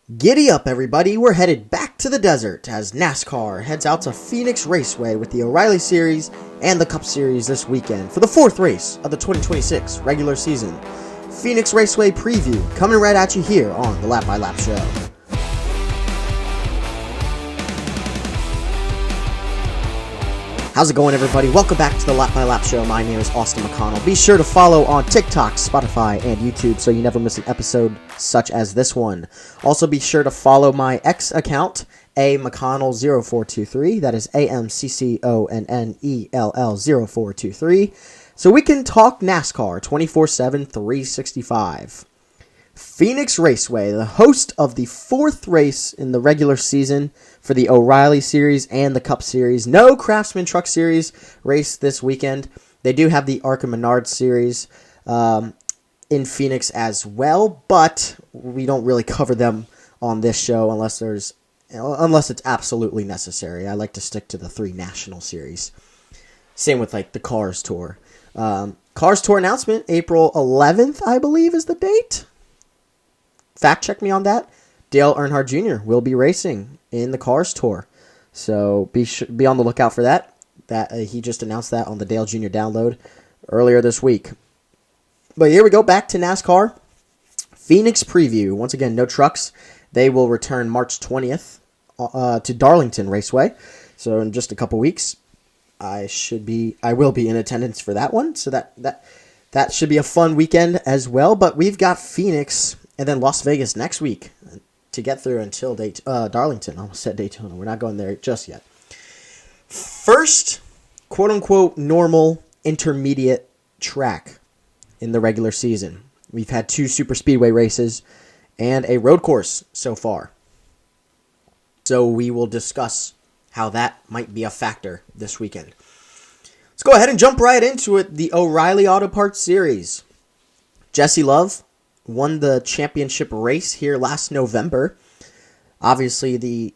Giddy up, everybody. We're headed back to the desert as NASCAR heads out to Phoenix Raceway with the O'Reilly Series and the Cup Series this weekend for the fourth race of the 2026 regular season. Phoenix Raceway preview coming right at you here on the Lap by Lap Show. How's it going, everybody? Welcome back to the Lap by Lap Show. My name is Austin McConnell. Be sure to follow on TikTok, Spotify, and YouTube so you never miss an episode such as this one. Also, be sure to follow my X account, amcconnell0423. That is AMCCONNELL0423. So we can talk NASCAR 24/7, 365. Phoenix Raceway, the host of the fourth race in the regular season for the O'Reilly Series and the Cup Series. No Craftsman Truck Series race this weekend. They do have the ARCA Menard Series in Phoenix as well, but we don't really cover them on this show unless it's absolutely necessary. I like to stick to the three national series. Same with like the Cars Tour. Cars Tour announcement, April 11th, I believe is the date. Fact check me on that. Dale Earnhardt Jr. will be racing in the Cars Tour, so be on the lookout for that. He just announced that on the Dale Jr. download earlier this week. But here we go, back to NASCAR. Phoenix preview. Once again, no trucks. They will return March 20th to Darlington Raceway. So in just a couple weeks, I will be in attendance for that one. So that should be a fun weekend as well. But we've got Phoenix and then Las Vegas next week to get through until Darlington. I almost said Daytona. We're not going there just yet. First, quote-unquote, normal intermediate track in the regular season. We've had 2 super speedway races and a road course so far. So we will discuss how that might be a factor this weekend. Let's go ahead and jump right into it. The O'Reilly Auto Parts Series. Jesse Love won the championship race here last November. Obviously, the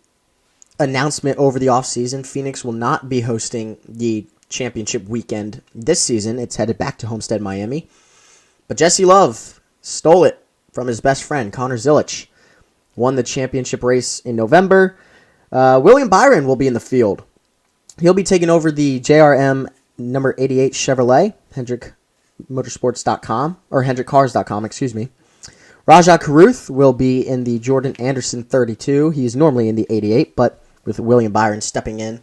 announcement over the offseason, Phoenix will not be hosting the championship weekend this season. It's headed back to Homestead, Miami. But Jesse Love stole it from his best friend, Connor Zilisch. Won the championship race in November. William Byron will be in the field. He'll be taking over the JRM number 88 Chevrolet, HendrickMotorsports.com, or HendrickCars.com, excuse me. Rajah Caruth will be in the Jordan Anderson 32. He's normally in the 88, but with William Byron stepping in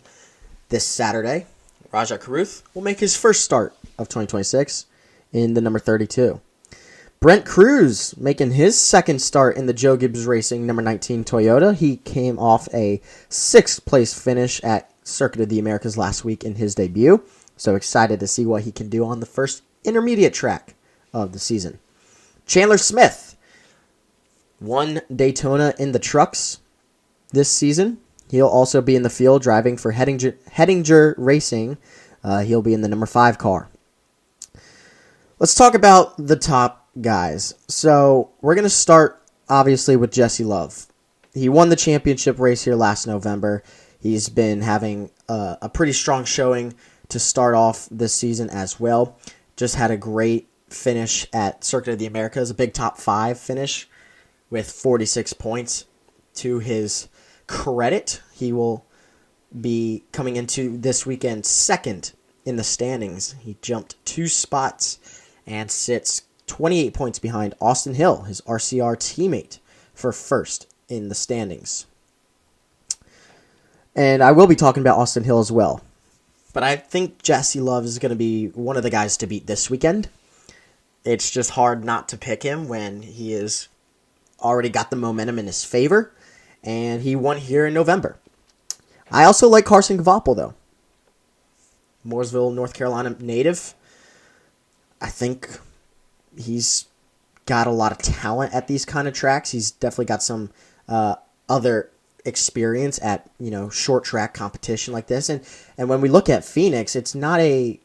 this Saturday, Rajah Caruth will make his first start of 2026 in the number 32. Brent Cruz making his second start in the Joe Gibbs Racing number 19 Toyota. He came off a 6th place finish at Circuit of the Americas last week in his debut. So excited to see what he can do on the first intermediate track of the season. Chandler Smith won Daytona in the trucks this season. He'll also be in the field driving for Hettinger Racing. He'll be in the number 5 car. Let's talk about the top guys. So we're going to start, obviously, with Jesse Love. He won the championship race here last November. He's been having a pretty strong showing to start off this season as well. Just had a great finish at Circuit of the Americas, a big top 5 finish with 46 points. To his credit, he will be coming into this weekend second in the standings. He jumped 2 spots and sits 28 points behind Austin Hill, his RCR teammate, for first in the standings. And I will be talking about Austin Hill as well. But I think Jesse Love is going to be one of the guys to beat this weekend. It's just hard not to pick him when he is already got the momentum in his favor, and he won here in November. I also like Carson Kvapil, though. Mooresville, North Carolina native. I think he's got a lot of talent at these kind of tracks. He's definitely got some other experience at, short track competition like this. And when we look at Phoenix, it's not a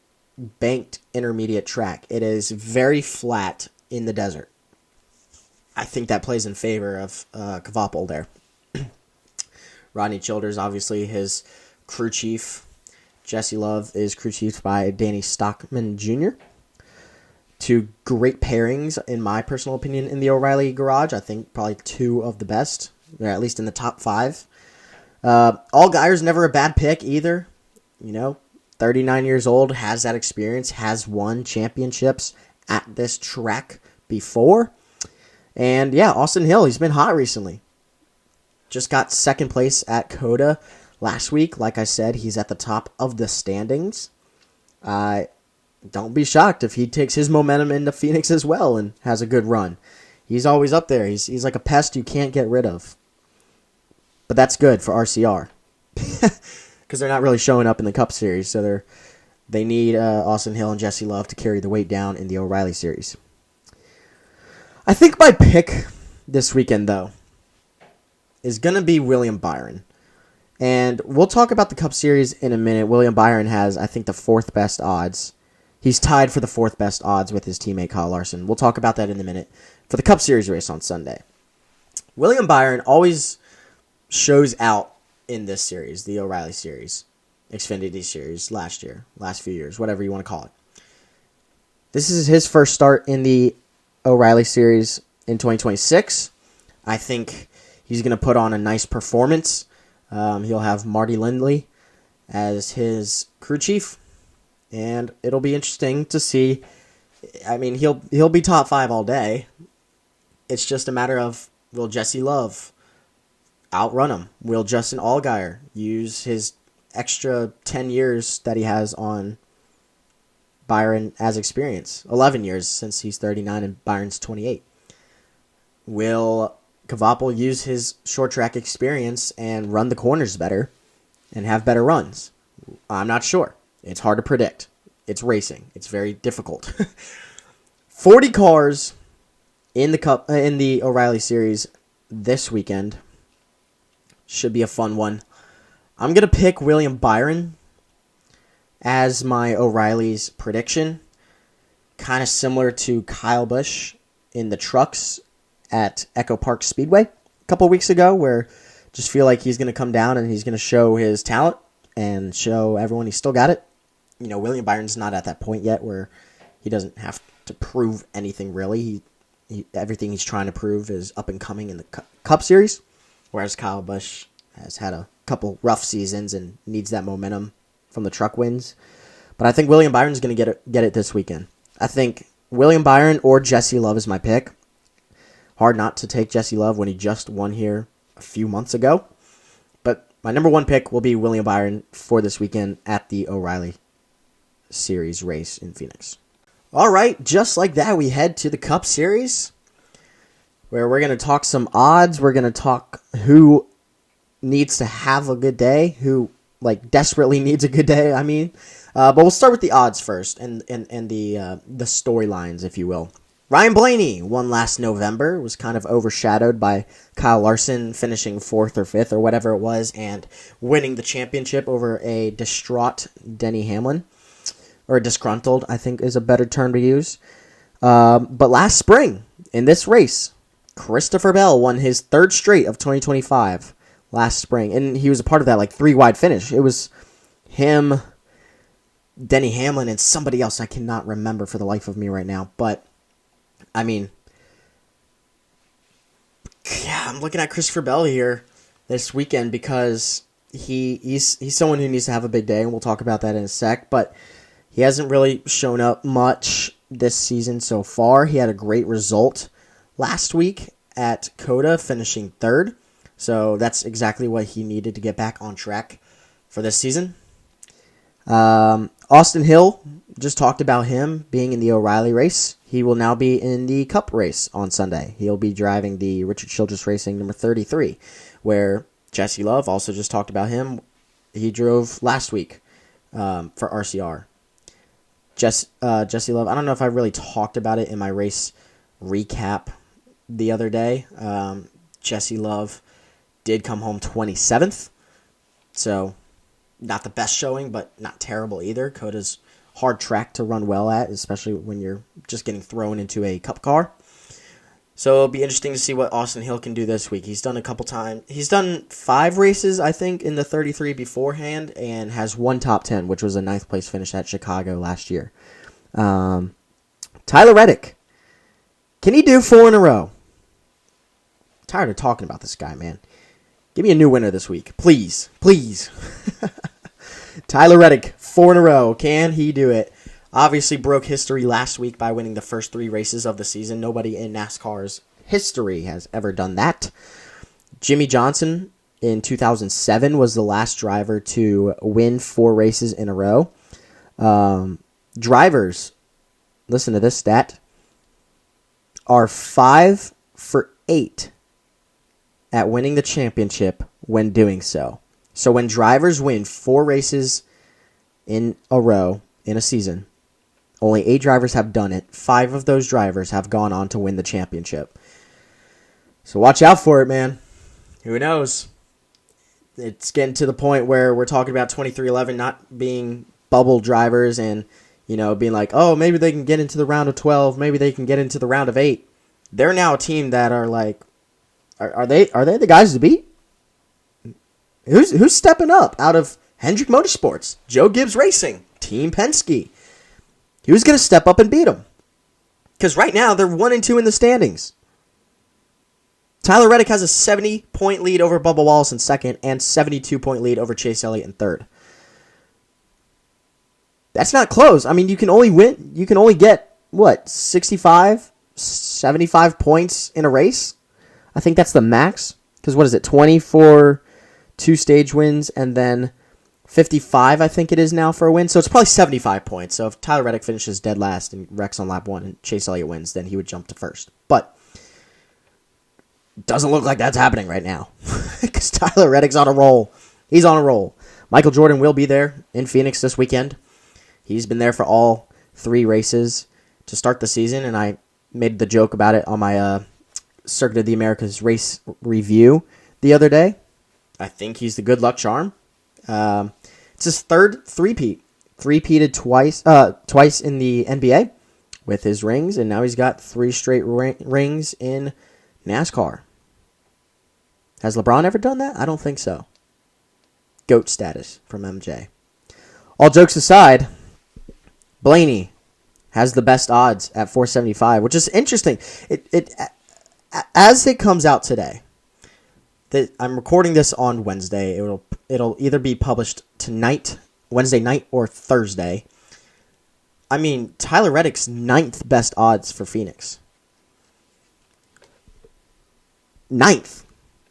banked intermediate track. It is very flat in the desert. I think that plays in favor of Kvapil there. Rodney Childers, obviously his crew chief. Jesse Love is crew chief by Danny Stockman Jr. 2 great pairings, in my personal opinion, in the O'Reilly garage. I think probably 2 of the best. or at least in the top 5. Allgaier's never a bad pick either. 39 years old, has that experience, has won championships at this track before. And yeah, Austin Hill, he's been hot recently. Just got second place at COTA last week. Like I said, he's at the top of the standings. Don't be shocked if he takes his momentum into Phoenix as well and has a good run. He's always up there. He's like a pest you can't get rid of. But that's good for RCR. Because they're not really showing up in the Cup Series, so they need Austin Hill and Jesse Love to carry the weight down in the O'Reilly Series. I think my pick this weekend, though, is going to be William Byron. And we'll talk about the Cup Series in a minute. William Byron has, I think, the 4th best odds. He's tied for the 4th best odds with his teammate Kyle Larson. We'll talk about that in a minute for the Cup Series race on Sunday. William Byron always shows out in this series, the O'Reilly Series, Xfinity Series last few years, whatever you want to call it. This is his first start in the O'Reilly Series in 2026. I think he's going to put on a nice performance. He'll have Marty Lindley as his crew chief, and it'll be interesting to see. I mean, he'll be top 5 all day. It's just a matter of, will Jesse Love outrun him? Will Justin Allgaier use his extra 10 years that he has on Byron as experience? 11 years since he's 39 and Byron's 28. Will Kvapil use his short track experience and run the corners better and have better runs? I'm not sure. It's hard to predict. It's racing. It's very difficult. 40 cars in the O'Reilly Series this weekend. Should be a fun one. I'm going to pick William Byron as my O'Reilly's prediction. Kind of similar to Kyle Busch in the trucks at Echo Park Speedway a couple weeks ago, where just feel like he's going to come down and he's going to show his talent and show everyone he's still got it. William Byron's not at that point yet where he doesn't have to prove anything really. Everything he's trying to prove is up and coming in the Cup Series, whereas Kyle Busch has had a couple rough seasons and needs that momentum from the truck wins. But I think William Byron's going to get it this weekend. I think William Byron or Jesse Love is my pick. Hard not to take Jesse Love when he just won here a few months ago. But my number 1 pick will be William Byron for this weekend at the O'Reilly Series race in Phoenix. All right, just like that, we head to the Cup Series, where we're going to talk some odds. We're going to talk who needs to have a good day, who desperately needs a good day, but we'll start with the odds first and the storylines, if you will. Ryan Blaney won last November, was kind of overshadowed by Kyle Larson finishing 4th or 5th or whatever it was and winning the championship over a distraught Denny Hamlin, or disgruntled, I think is a better term to use. But last spring, in this race, Christopher Bell won his 3rd straight of 2025 last spring, and he was a part of that 3-wide finish. It was him, Denny Hamlin, and somebody else I cannot remember for the life of me right now. But I'm looking at Christopher Bell here this weekend because he's someone who needs to have a big day, and we'll talk about that in a sec. But he hasn't really shown up much this season so far. He had a great result last week at COTA, finishing 3rd. So that's exactly what he needed to get back on track for this season. Austin Hill, just talked about him being in the O'Reilly race. He will now be in the Cup race on Sunday. He'll be driving the Richard Childress Racing number 33, where Jesse Love, also just talked about him. He drove last week for RCR. Jesse Love, I don't know if I really talked about it in my race recap the other day. Jesse Love did come home 27th, so not the best showing, but not terrible either. COTA's hard track to run well at, especially when you're just getting thrown into a Cup car. So it'll be interesting to see what Austin Hill can do this week. He's done a couple times. He's done 5 races, I think, in the 33 beforehand, and has 1 top 10, which was a 9th place finish at Chicago last year. Tyler Reddick, can he do 4 in a row? Tired of talking about this guy, man. Give me a new winner this week. Please. Please. Tyler Reddick, 4 in a row. Can he do it? Obviously broke history last week by winning the first 3 races of the season. Nobody in NASCAR's history has ever done that. Jimmy Johnson in 2007 was the last driver to win 4 races in a row. Drivers, listen to this stat, are 5 for 8 at winning the championship when doing so. So when drivers win 4 races in a row in a season, only 8 drivers have done it. 5 of those drivers have gone on to win the championship. So watch out for it, man. Who knows? It's getting to the point where we're talking about 2311 not being bubble drivers and, being like, oh, maybe they can get into the round of 12. Maybe they can get into the round of 8. They're now a team that are like, are they the guys to beat? Who's stepping up out of Hendrick Motorsports, Joe Gibbs Racing, Team Penske? Who's going to step up and beat them? Because right now they're 1 and 2 in the standings. Tyler Reddick has a 70-point lead over Bubba Wallace in second and 72-point lead over Chase Elliott in third. That's not close. I mean, you can only get, 65, 75 points in a race? I think that's the max. Because what is it, 20 for 2 stage wins and then 55, I think it is now for a win. So it's probably 75 points. So if Tyler Reddick finishes dead last and wrecks on lap 1 and Chase Elliott wins, then he would jump to first. But doesn't look like that's happening right now because Tyler Reddick's on a roll. He's on a roll. Michael Jordan will be there in Phoenix this weekend. He's been there for all 3 races to start the season, and I made the joke about it on my Circuit of the Americas race review the other day. I think he's the good luck charm. It's his 3rd three-peat. Three-peated twice in the NBA with his rings, and now he's got 3 straight rings in NASCAR. Has LeBron ever done that? I don't think so. GOAT status from MJ. All jokes aside, Blaney has the best odds at 475, which is interesting. As it comes out today, I'm recording this on Wednesday. It'll either be published tonight, Wednesday night, or Thursday. I mean, Tyler Reddick's 9th best odds for Phoenix. 9th.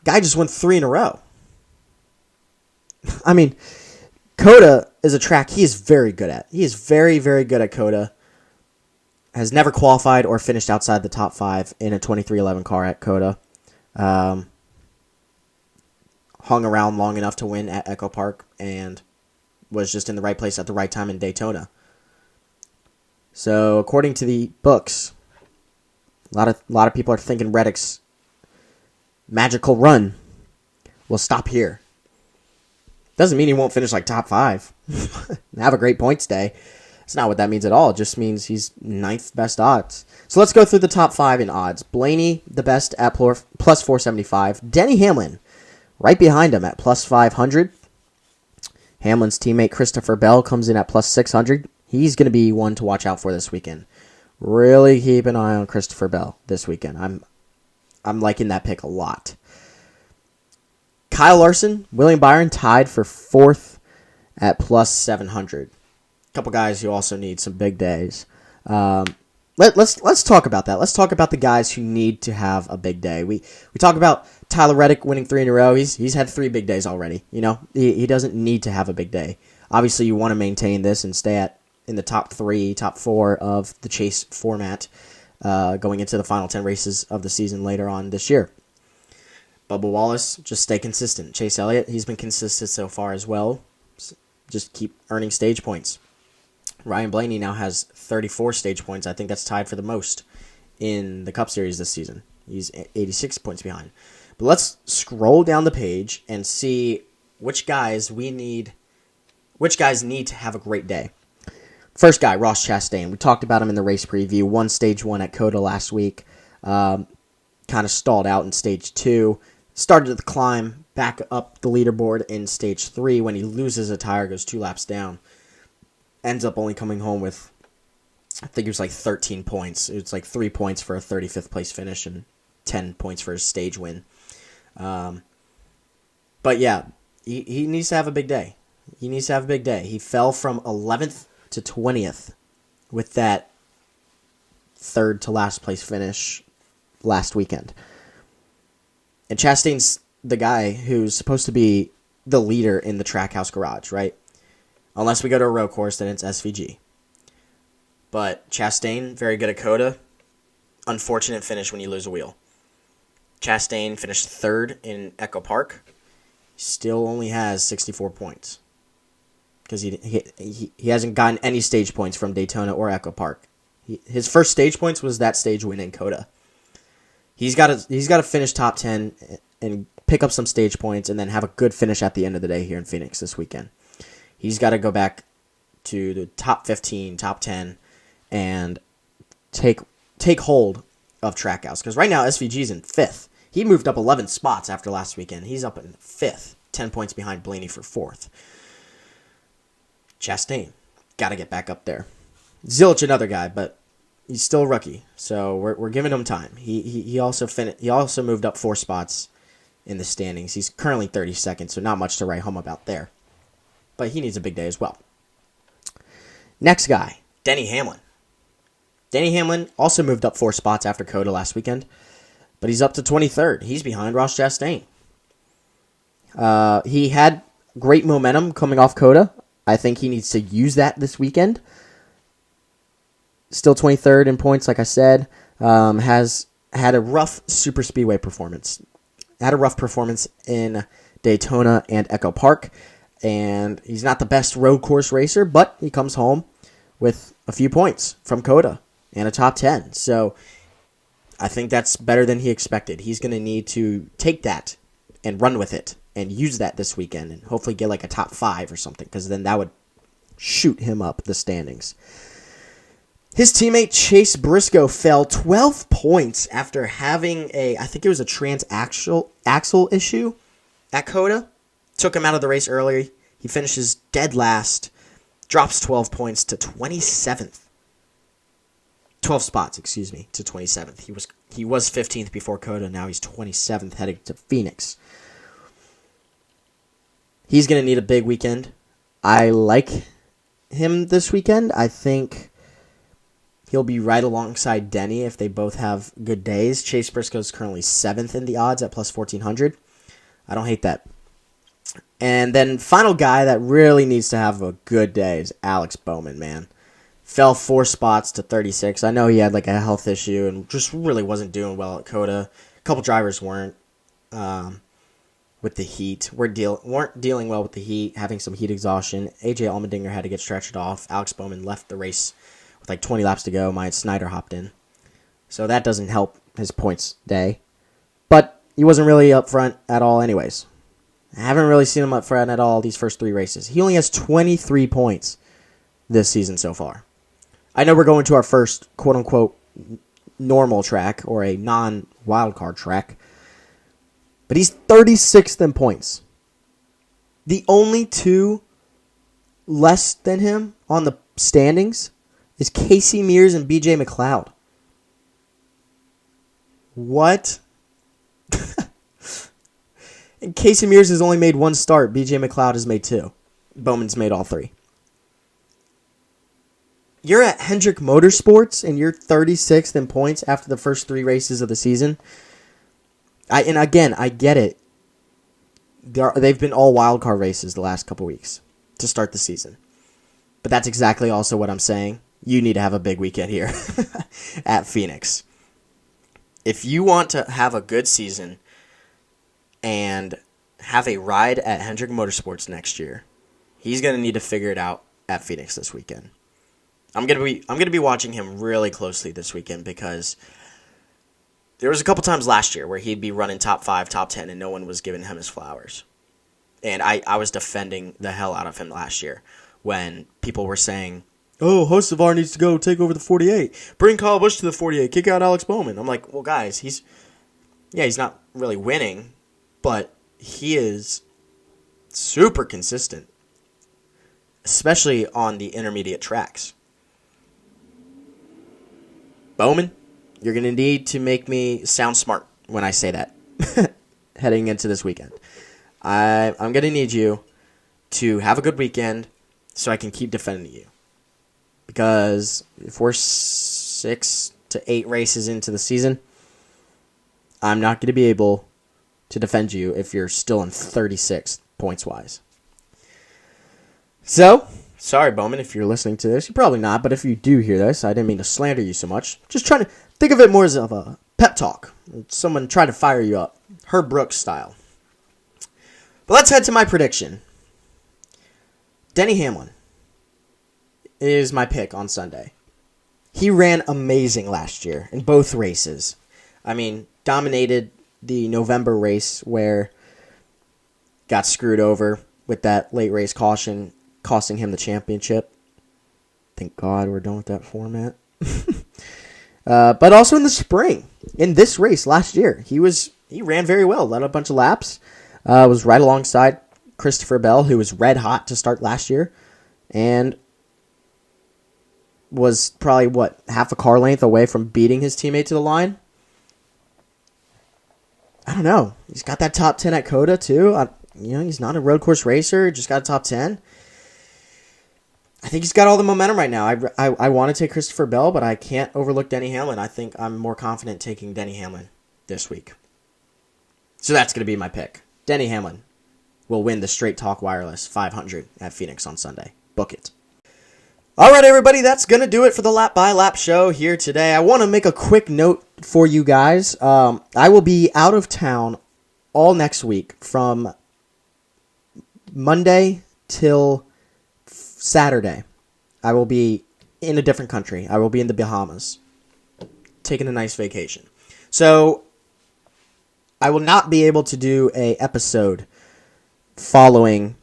Guy just won 3 in a row. I mean, COTA is a track he is very good at. He is very, very good at COTA. Has never qualified or finished outside the top 5 in a 2311 car at COTA. Hung around long enough to win at Echo Park and was just in the right place at the right time in Daytona. So, according to the books, a lot of people are thinking Reddick's magical run will stop here. Doesn't mean he won't finish like top 5. Have a great points day. That's not what that means at all. It just means he's 9th best odds. So let's go through the top 5 in odds. Blaney, the best at plus 475. Denny Hamlin, right behind him at plus 500. Hamlin's teammate Christopher Bell comes in at plus 600. He's going to be one to watch out for this weekend. Really keep an eye on Christopher Bell this weekend. I'm liking that pick a lot. Kyle Larson, William Byron tied for 4th at plus 700. A couple guys who also need some big days. Let's talk about that. Let's talk about the guys who need to have a big day. We talk about Tyler Reddick winning 3 in a row. He's had 3 big days already. He doesn't need to have a big day. Obviously, you want to maintain this and stay in the top 3, top 4 of the Chase format going into the final 10 races of the season later on this year. Bubba Wallace, just stay consistent. Chase Elliott, he's been consistent so far as well. Just keep earning stage points. Ryan Blaney now has 34 stage points. I think that's tied for the most in the Cup Series this season. He's 86 points behind. But let's scroll down the page and see which guys need to have a great day. First guy, Ross Chastain. We talked about him in the race preview. Won stage 1 at COTA last week. Kind of stalled out in stage 2. Started to climb back up the leaderboard in stage 3 when he loses a tire, goes 2 laps down. Ends up only coming home with, I think it was like 13 points. It's like 3 points for a 35th place finish and 10 points for his stage win. But yeah, he needs to have a big day. He needs to have a big day. He fell from 11th to 20th with that third to last place finish last weekend. And Chastain's the guy who's supposed to be the leader in the Trackhouse Garage, right? Unless we go to a road course, then it's SVG. But Chastain, very good at COTA. Unfortunate finish when you lose a wheel. Chastain finished third in Echo Park. Still only has 64 points. Because he hasn't gotten any stage points from Daytona or Echo Park. His first stage points was that stage win in COTA. He's got to finish top 10 and pick up some stage points and then have a good finish at the end of the day here in Phoenix this weekend. He's got to go back to the top 15, top 10, and take hold of Trackhouse. Because right now, SVG's in 5th. He moved up 11 spots after last weekend. He's up in 5th, 10 points behind Blaney for 4th. Chastain, got to get back up there. Zilic, another guy, but he's still a rookie, so we're giving him time. He also moved up 4 spots in the standings. He's currently 32nd, so not much to write home about there. But he needs a big day as well. Next guy, Denny Hamlin. Denny Hamlin also moved up 4 spots after COTA last weekend, but he's up to 23rd. He's behind Ross Chastain. He had great momentum coming off COTA. I think he needs to use that this weekend. Still 23rd in points, like I said. Has had a rough super speedway performance. Had a rough performance in Daytona and Echo Park. And he's not the best road course racer, but he comes home with a few points from COTA and a top 10. So I think that's better than he expected. He's going to need to take that and run with it and use that this weekend and hopefully get like a top 5 or something, because then that would shoot him up the standings. His teammate Chase Briscoe fell 12 points after having I think it was a axle issue at COTA. Took him out of the race early. He finishes dead last, drops 12 points to 27th. 12 spots, to 27th. He was 15th before COTA. Now he's 27th heading to Phoenix. He's going to need a big weekend. I like him this weekend. I think he'll be right alongside Denny if they both have good days. Chase Briscoe is currently 7th in the odds at plus 1,400. I don't hate that. And then final guy that really needs to have a good day is Alex Bowman, man. Fell 4 spots to 36. I know he had like a health issue and just really wasn't doing well at COTA. A couple drivers weren't with the heat. Weren't dealing well with the heat, having some heat exhaustion. AJ Allmendinger had to get stretched off. Alex Bowman left the race with like 20 laps to go. Myatt Snyder hopped in. So that doesn't help his points day. But he wasn't really up front at all anyways. I haven't really seen him up front at all these first 3 races. He only has 23 points this season so far. I know we're going to our first quote-unquote normal track or a non-wildcard track, but he's 36th in points. The only 2 less than him on the standings is Casey Mears and BJ McLeod. What? And Casey Mears has only made 1 start. BJ McLeod has made 2. Bowman's made all 3. You're at Hendrick Motorsports and you're 36th in points after the first 3 races of the season. I get it. They've been all wildcard races the last couple weeks to start the season. But that's exactly also what I'm saying. You need to have a big weekend here at Phoenix. If you want to have a good season and have a ride at Hendrick Motorsports next year, he's going to need to figure it out at Phoenix this weekend. I'm going to be watching him really closely this weekend because there was a couple times last year where he'd be running top 5, top 10, and no one was giving him his flowers. And I was defending the hell out of him last year when people were saying, oh, Hocevar needs to go take over the 48. Bring Kyle Busch to the 48. Kick out Alex Bowman. I'm like, well, guys, he's not really winning, but he is super consistent, especially on the intermediate tracks. Bowman, you're going to need to make me sound smart when I say that heading into this weekend. I'm going to need you to have a good weekend so I can keep defending you. Because if we're 6 to 8 races into the season, I'm not going to be able to defend you if you're still in 36th points-wise. So, sorry, Bowman, if you're listening to this. You're probably not, but if you do hear this, I didn't mean to slander you so much. Just trying to think of it more as of a pep talk. Someone trying to fire you up. Herb Brooks style. But let's head to my prediction. Denny Hamlin is my pick on Sunday. He ran amazing last year in both races. I mean, dominated the November race where got screwed over with that late race caution, costing him the championship. Thank God we're done with that format. But also in the spring, in this race last year, he ran very well, led a bunch of laps, was right alongside Christopher Bell, who was red hot to start last year, and was probably, half a car length away from beating his teammate to the line. I don't know. He's got that top 10 at COTA, too. He's not a road course racer. Just got a top 10. I think he's got all the momentum right now. I want to take Christopher Bell, but I can't overlook Denny Hamlin. I think I'm more confident taking Denny Hamlin this week. So that's going to be my pick. Denny Hamlin will win the Straight Talk Wireless 500 at Phoenix on Sunday. Book it. All right, everybody, that's going to do it for the Lap by Lap show here today. I want to make a quick note for you guys. I will be out of town all next week from Monday till Saturday. I will be in a different country. I will be in the Bahamas, taking a nice vacation. So I will not be able to do an episode following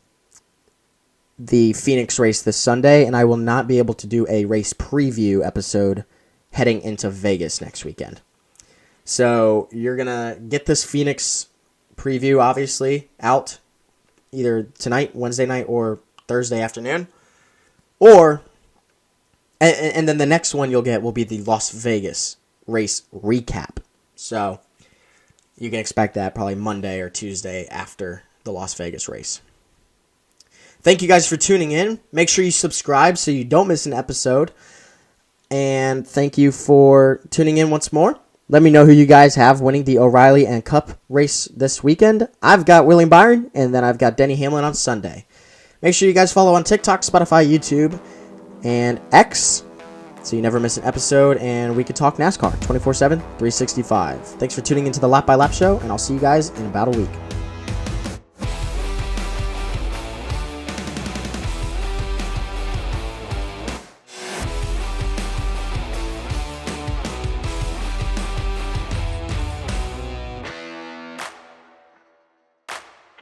the Phoenix race this Sunday, and I will not be able to do a race preview episode heading into Vegas next weekend. So you're going to get this Phoenix preview, obviously, out either tonight, Wednesday night, or Thursday afternoon. And then the next one you'll get will be the Las Vegas race recap. So you can expect that probably Monday or Tuesday after the Las Vegas race. Thank you guys for tuning in. Make sure you subscribe so you don't miss an episode. And thank you for tuning in once more. Let me know who you guys have winning the O'Reilly and Cup race this weekend. I've got William Byron, and then I've got Denny Hamlin on Sunday. Make sure you guys follow on TikTok, Spotify, YouTube, and X so you never miss an episode, and we can talk NASCAR 24/7, 365. Thanks for tuning into the Lap by Lap show, and I'll see you guys in about a week.